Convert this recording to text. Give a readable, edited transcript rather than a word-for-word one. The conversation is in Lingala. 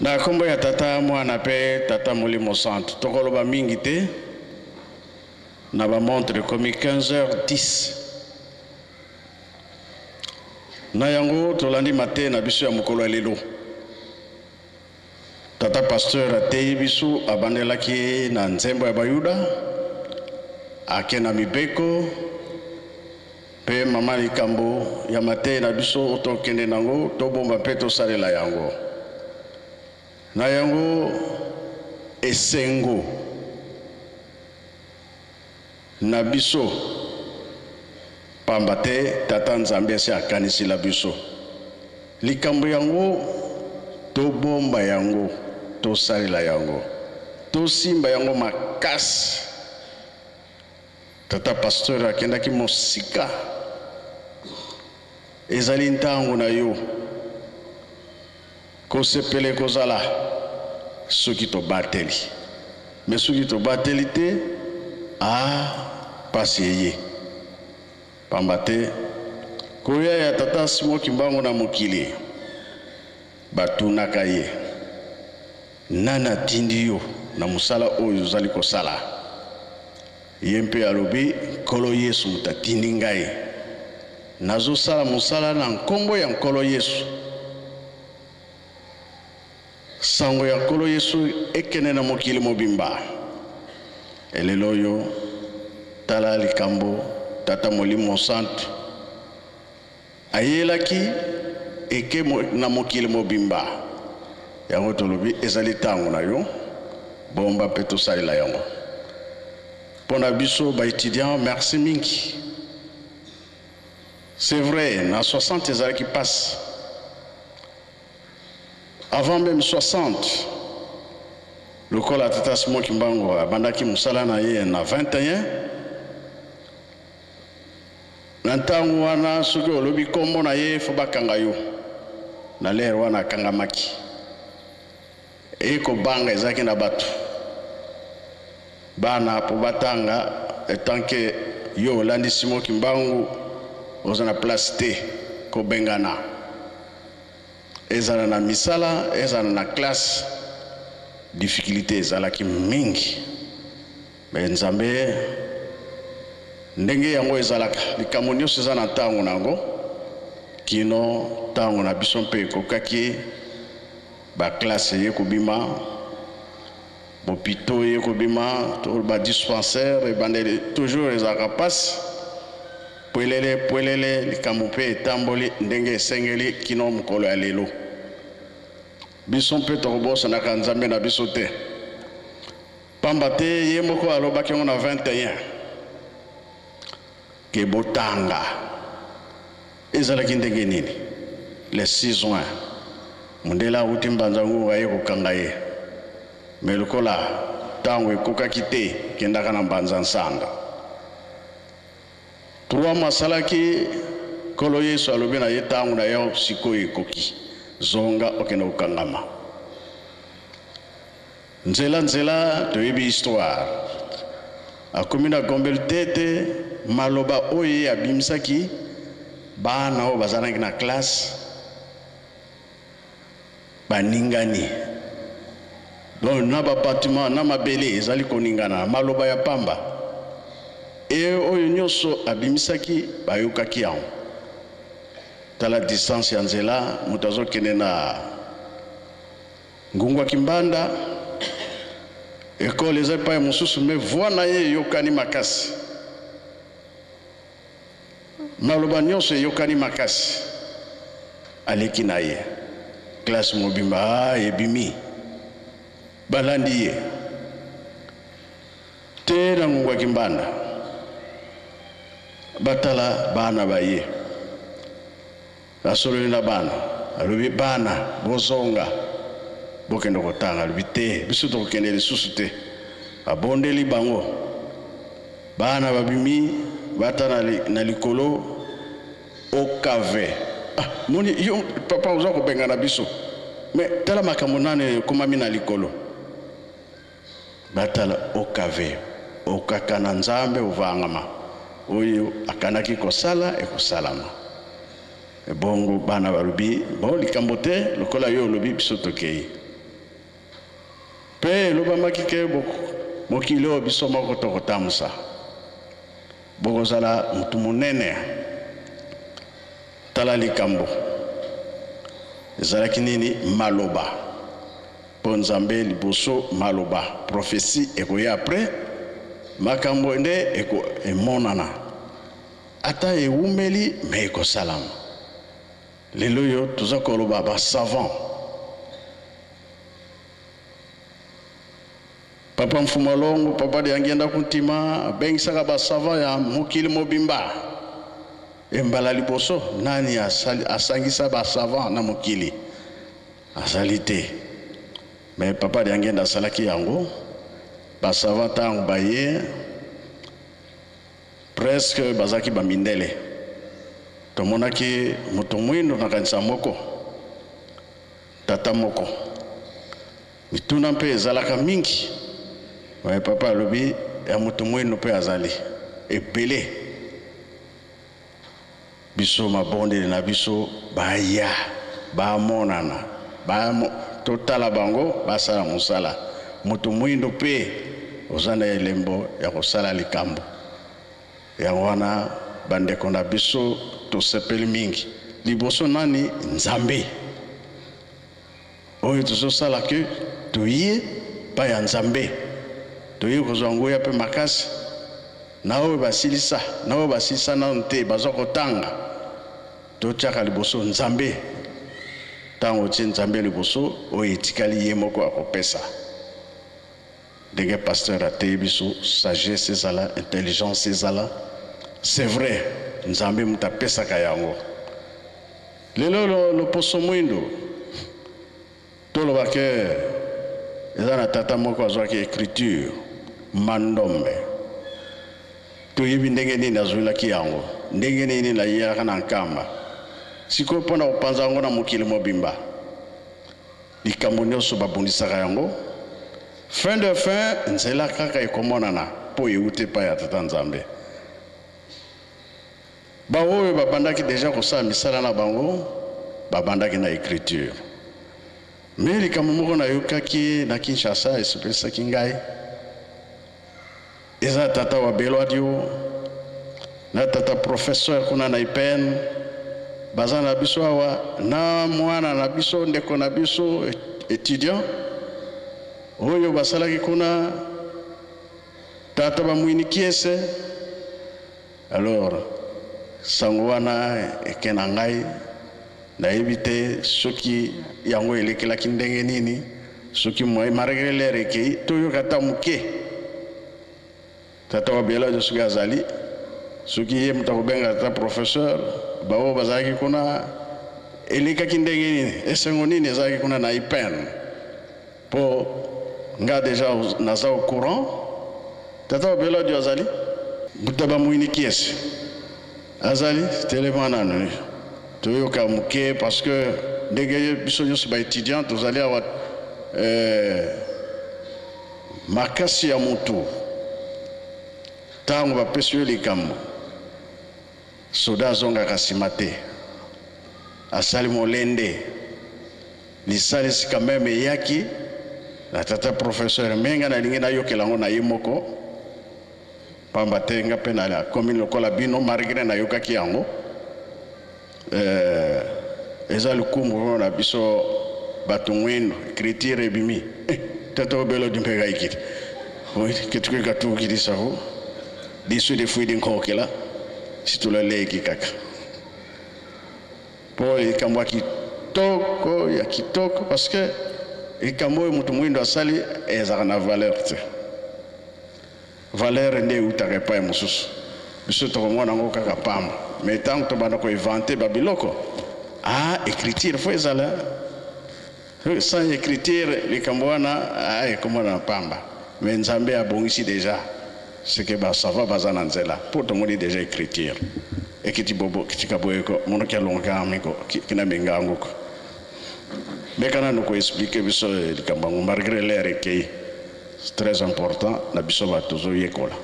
Na kombo ya tata mwana pe tata Molimo Santo tokoloba mingi te na ba montre comme 15h10 na yango tolandi matin na biso ya mokolo lelo tata pasteur atei biso abandelaki na nzembo ya bayuda ake na mibeko pe mama likambo ya matin na biso tokende nango tobomba pe tosalela yango na yango esengo na biso pamba te tata nzambe asi akanisi la biso likambo yango tobomba yango tosalela yango tosimba yango makasi tata pasteur akendaki mosika ezali ntango na yo kosepele kozala soki tobateli me soki tobateli te pasi eye pamba te koya ya tata Simon Kimbangu na mokili batunaka ye nana tindi yo na musala oyo ozali kosala ye mpe alobi nkolo Yesu mutatindi ngai nazosala musala na nkombo ya nkolo Yesu sango ya nkolo Yesu ekene na mokili mobimba elelo yo tala likambo tata Molimo Santo ayelaki eke na mokili mobimba yango tolobi ezali tango na yo bomba pe tosalela yango pona biso ba étudiant merci mingi c'est vrai na 60 ezali qui passe avant même 60 le kola tata Simon Kimbangu abandaki musala na ye na 21 na ntango wana soki olobi kombo na ye fo bakanga yo na lere wana akangamaki ekobanga ezalaki na bato bana po batanga etanke yo olandi Simon Kimbangu oza na place te kobengana ezala na misala ezala na classe difficulté ezalaki mingi me nzambe ndenge yango ezalaka likambo nyonso eza na ntango nango kino ntango na biso mpe ekokaki baklasse ye kobima bopito ye kobima to badispensaire ebandeli toujours ezalaka mpasi pwelele likambo mpe etamboli ndenge esengeli kino mokolo ya lelo biso mpe tokobosanaka nzambe na biso te pamba te ye moko alobaki yango na 21 ke botanga ezalaki ndenge nini le 6 juin mundela awuti mbanza ngungu aye kokanga ye me lokola ntango ekokaki te kendaka na mbanza nsanda 3 mois asalaki nkolo Yesu alobi na ye ntango na yo sikoyo ekoki zonga okende kokangama nzela toyebi histoire akomi na gombeli tete maloba oyo abimisaki bana oyo bazalaki na classe baningani donc na bapatima na mabele ezali koningana maloba ya pamba oyo nyonso abimisaki bayokaki yango tala distance ya nzela moto azokende na ngungwa kimbanda ekole eza epai mosusu me voi na ye eyokani makasi maloba nyonso eyokani makasi aleki na ye klase mobimba ebimi balandi ye te na ngungwa kimbanda batala bana baye asololi na bana alobi bana bozonga bokende kotanga alobi te biso tokokende lisusu te abondeli bango bana babimi bata na likolo okave moni yo papa oza kobenga na biso me tala makambo nane ekomami na likolo batala okave okaka na nzambe ovangama oyo akanaki kosala ekosalama bongo bana balubi bon likambo te lokola yo olobi biso tokei pe lobamaki ke mokili oyo biso moko tokotambusa bokozala mutu munene tala likambo ezalaki nini maloba mpo nzambe liboso maloba prophétie ekoya après makambo nde emonana ata ewumeli me ekosalama lelo yo toza koloba basavant papa mfumalongo papa de angenda kuntima abengisaka basavant ya mokili mobimba embala liboso nani asangisa basavant na mokili azali te mais papa de angenda asalaki yango basavant ntango baye presque bazaki bamindele tomonaki moto mwindo na kanisa moko tata moko mituna mpe ezalaka mingi mais papa alobi ya moto mwindo mpe azali ebele biso mabondeli na biso baya bamonana totala bango basala mosala moto mwindo mpe oza na elembo ya kosala likambo yango wana bandeko na biso tosepeli mingi liboso nani nzambe oyo tozosala ke toye pa ya nzambe toye kozwa nguya mpe makasi na oyo basilisa nano te bazwa kotanga totiaka liboso nzambe ntango otie nzambe liboso oyo etikali ye moko akopesa ndenge pasteur ateye biso sagesse ezala intelligence ezala c'est vrai nzambe mutu apesaka yango lelo loposo mwindo toloba ke eza na tata moko azwaki écriture mandombe toyebi ndenge nini azwelaki yango ndenge nini nayeyaka na nkamba sikoyo mpona kopanza yango na mokili mobimba likambo nyonso babundisaka yango fin de fin nzela kaka ekomonana mpo euti epai ya tata nzambe baoyo babandaki deja kosala misala na bango babandaki na écriture me likambo moko nayokaki na Kinshasa esepelisaki ngai eza tata wa Belwadio na tata professeur kuna na IPN baza na biso awa na mwana na biso ndeko na biso étudiant oyo basalaki kuna tata bamwini kiese alors sango wana ekena ngai nayebi te soki yango elekelaki ndenge nini soki malgré l'air ekei toyoka ta moke tata wa Belwadio soki azali soki ye mutu akobenga tata professeur baoyo bazalaki kuna elekaki ndenge nini esengo nini ezalaki kuna na IPN mpo nga deja naza au courant tata wa Belwadio azali mutu bamwini kiesi azali telema nanu toyoka moke parce que ndenge biso nyonso baétudiant tozali awa makasi ya motu ntango bapesi yo likambo soda azongaka nsima te asali molende lisalisi quand même eyaki na tata professeur menga nalingi nayokela yango na ye moko pamba te nga mpe na komi lokola bino malgré nayokaki yango eza likumbu na biso bato mwindo écriture ebimi tata wa Belwadio mpe gaikiti ketukoka tukilisaho diso de fuidi nkokela situlaleki kaka po likambo ya kitoko parce que likambo oyo mutu mwindo asali ezalaka na valeur te valeur nde eutaka epai mosusu biso tokomona yango kaka pamba mais ntango tobanda koinvente babiloko écriture fo ezala sans écriture likambo wana ekomona na pamba mais nzambe abongisi déjà ce que basava baza na nzela mpo tomoni déjà écriture ekiti bobo kitika boyeko monoki alongaka amiko kina menga anguko mekana noko expliquer biso likambo yango malgré l'air ekei c'est très important na biso bato tozoyekola